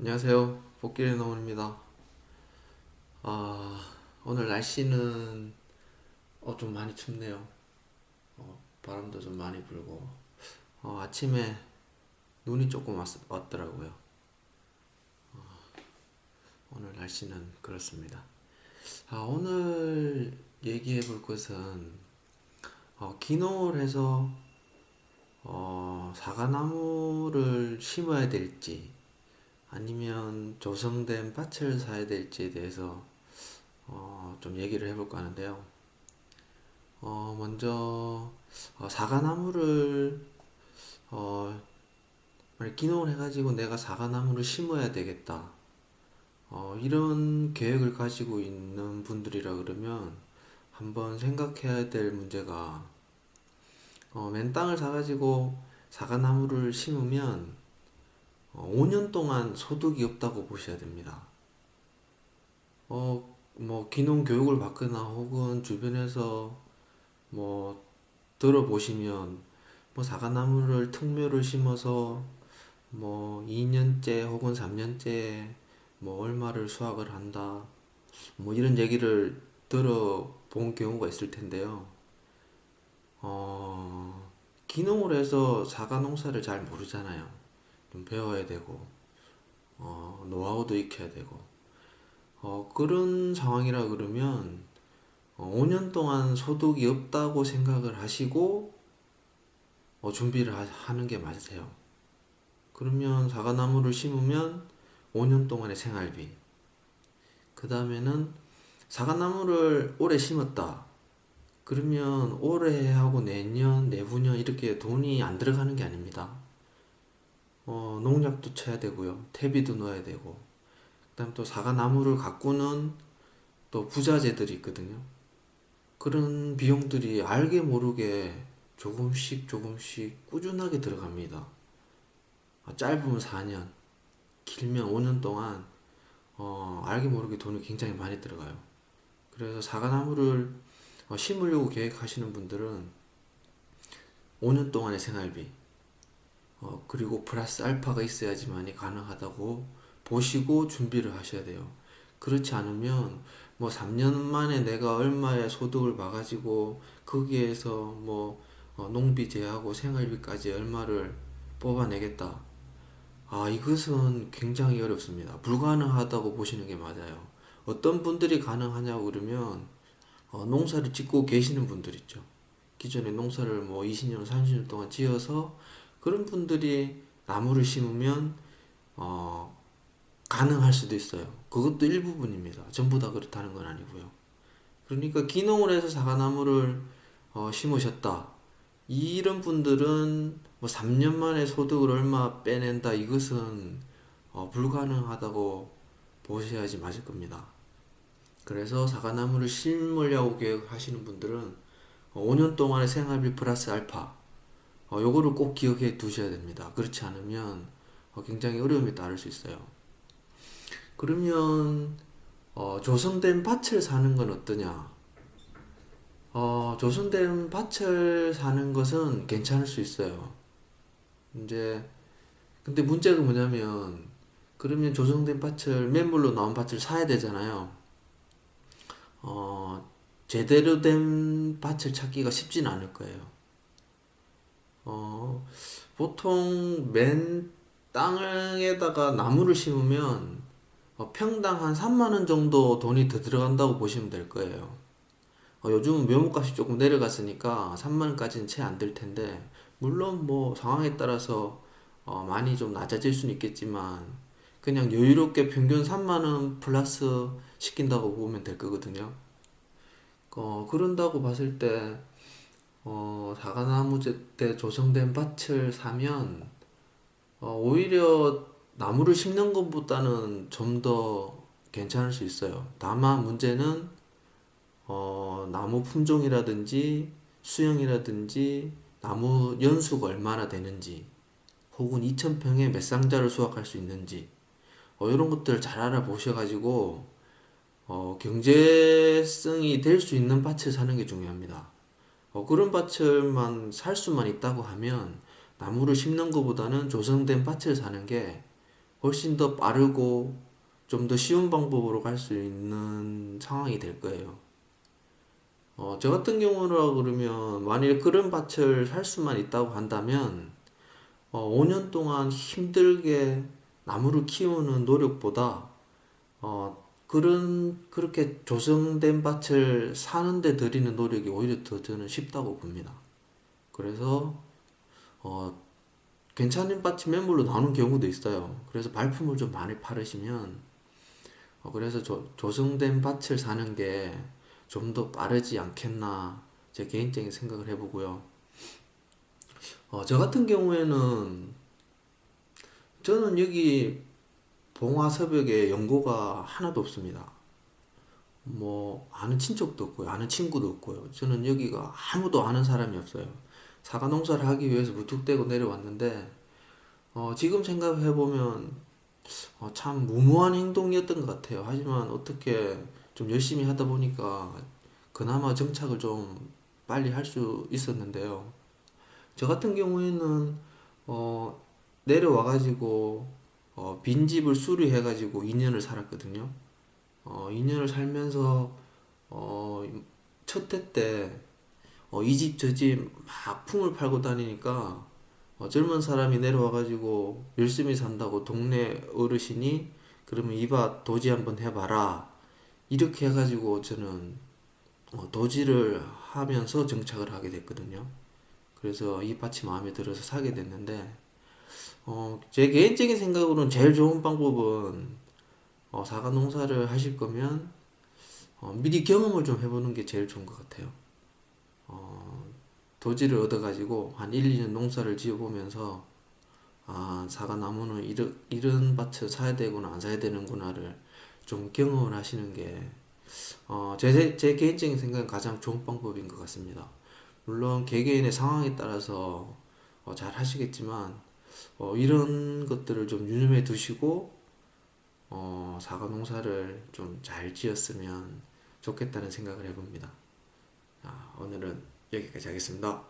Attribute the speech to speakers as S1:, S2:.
S1: 안녕하세요. 복길의 노원입니다. 오늘 날씨는 좀 많이 춥네요. 바람도 좀 많이 불고 아침에 눈이 조금 왔더라고요. 오늘 날씨는 그렇습니다. 오늘 얘기해 볼 것은 기농을 해서 사과나무를 심어야 될지 아니면 조성된 밭을 사야 될지에 대해서 좀 얘기를 해볼까 하는데요. 먼저 사과나무를 어, 만약 기농을 해가지고 내가 사과나무를 심어야 되겠다. 이런 계획을 가지고 있는 분들이라 그러면 한번 생각해야 될 문제가 맨 땅을 사가지고 사과나무를 심으면 5년 동안 소득이 없다고 보셔야 됩니다. 뭐 기농 교육을 받거나 혹은 주변에서 뭐 들어보시면 뭐 사과나무를 특묘를 심어서 뭐 2년째 혹은 3년째 뭐 얼마를 수확을 한다 뭐 이런 얘기를 들어본 경우가 있을 텐데요. 기농을 해서 사과 농사를 잘 모르잖아요. 좀 배워야 되고 노하우도 익혀야 되고 그런 상황이라 그러면 5년 동안 소득이 없다고 생각을 하시고 준비를 하는 게 맞으세요. 그러면 사과나무를 심으면 5년 동안의 생활비. 그 다음에는 사과나무를 오래 심었다. 그러면 올해 하고 내년, 내후년 이렇게 돈이 안 들어가는 게 아닙니다. 농약도 쳐야 되고요. 퇴비도 넣어야 되고. 그다음 또 사과나무를 가꾸는 또 부자재들이 있거든요. 그런 비용들이 알게 모르게 조금씩 조금씩 꾸준하게 들어갑니다. 짧으면 4년, 길면 5년 동안 알게 모르게 돈이 굉장히 많이 들어가요. 그래서 사과나무를 심으려고 계획하시는 분들은 5년 동안의 생활비, 그리고 플러스 알파가 있어야지만이 가능하다고 보시고 준비를 하셔야 돼요. 그렇지 않으면 뭐 3년 만에 내가 얼마의 소득을 봐가지고 거기에서 뭐 농비 제하고 생활비까지 얼마를 뽑아내겠다. 이것은 굉장히 어렵습니다. 불가능하다고 보시는 게 맞아요. 어떤 분들이 가능하냐고 그러면 농사를 짓고 계시는 분들 있죠. 기존에 농사를 뭐 20년, 30년 동안 지어서 그런 분들이 나무를 심으면 어, 가능할 수도 있어요. 그것도 일부분입니다. 전부 다 그렇다는 건 아니고요. 그러니까 기농을 해서 사과나무를 심으셨다. 이런 분들은 뭐 3년 만에 소득을 얼마 빼낸다. 이것은 불가능하다고 보셔야지 맞을 겁니다. 그래서 사과나무를 심으려고 계획하시는 분들은 5년 동안의 생활비 플러스 알파 요거를 꼭 기억해 두셔야 됩니다. 그렇지 않으면 굉장히 어려움이 따를 수 있어요. 그러면 조성된 밭을 사는 건 어떠냐? 조성된 밭을 사는 것은 괜찮을 수 있어요. 이제 근데 문제가 뭐냐면 그러면 조성된 밭을 매물로 나온 밭을 사야 되잖아요. 어, 제대로 된 밭을 찾기가 쉽진 않을 거예요. 어, 보통 맨 땅에다가 나무를 심으면 평당 한 3만 원 정도 돈이 더 들어간다고 보시면 될 거예요. 요즘은 묘목값이 조금 내려갔으니까 3만 원까지는 채 안 들 텐데 물론 뭐 상황에 따라서 많이 좀 낮아질 수는 있겠지만 그냥 여유롭게 평균 3만 원 플러스 시킨다고 보면 될 거거든요. 그런다고 봤을 때 사과나무 때 조성된 밭을 사면 오히려 나무를 심는 것보다는 좀 더 괜찮을 수 있어요. 다만 문제는 나무 품종이라든지 수영이라든지 나무 연수가 얼마나 되는지 혹은 2,000평에 몇 상자를 수확할 수 있는지 이런 것들을 잘 알아보셔가지고 경제성이 될 수 있는 밭을 사는 게 중요합니다. 그런 밭을만 살 수만 있다고 하면 나무를 심는 것보다는 조성된 밭을 사는 게 훨씬 더 빠르고 좀 더 쉬운 방법으로 갈 수 있는 상황이 될 거예요. 저 같은 경우라 그러면 만일 그런 밭을 살 수만 있다고 한다면 5년 동안 힘들게 나무를 키우는 노력보다 그렇게 조성된 밭을 사는데 들이는 노력이 오히려 더 저는 쉽다고 봅니다. 그래서 어, 괜찮은 밭이 매물로 나오는 경우도 있어요. 그래서 발품을 좀 많이 팔으시면 그래서 조성된 밭을 사는 게 좀 더 빠르지 않겠나 제 개인적인 생각을 해보고요. 저 같은 경우에는 저는 여기 봉화서벽에 연고가 하나도 없습니다. 뭐 아는 친척도 없고요, 아는 친구도 없고요. 저는 여기가 아무도 아는 사람이 없어요. 사과 농사를 하기 위해서 무턱대고 내려왔는데 지금 생각해 보면 참 무모한 행동이었던 것 같아요. 하지만 어떻게 좀 열심히 하다 보니까 그나마 정착을 좀 빨리 할 수 있었는데요. 저 같은 경우에는 어, 내려와가지고 빈집을 수리해가지고 2년을 살았거든요. 2년을 살면서 어, 첫 해 때 이 집 저 집 막 품을 팔고 다니니까 젊은 사람이 내려와가지고 열심히 산다고 동네 어르신이 그러면 이봐 도지 한번 해봐라 이렇게 해가지고 저는 도지를 하면서 정착을 하게 됐거든요. 그래서 이 밭이 마음에 들어서 사게 됐는데 제 개인적인 생각으로는 제일 좋은 방법은 사과 농사를 하실 거면 미리 경험을 좀 해보는 게 제일 좋은 것 같아요. 도지를 얻어가지고 한 1, 2년 농사를 지어보면서 사과 나무는 이런 밭을 사야 되구나 안 사야 되는구나를 좀 경험을 하시는 게 제 개인적인 생각은 가장 좋은 방법인 것 같습니다. 물론 개개인의 상황에 따라서 잘 하시겠지만 이런 것들을 좀 유념해 두시고 사과 농사를 좀 잘 지었으면 좋겠다는 생각을 해봅니다. 오늘은 여기까지 하겠습니다.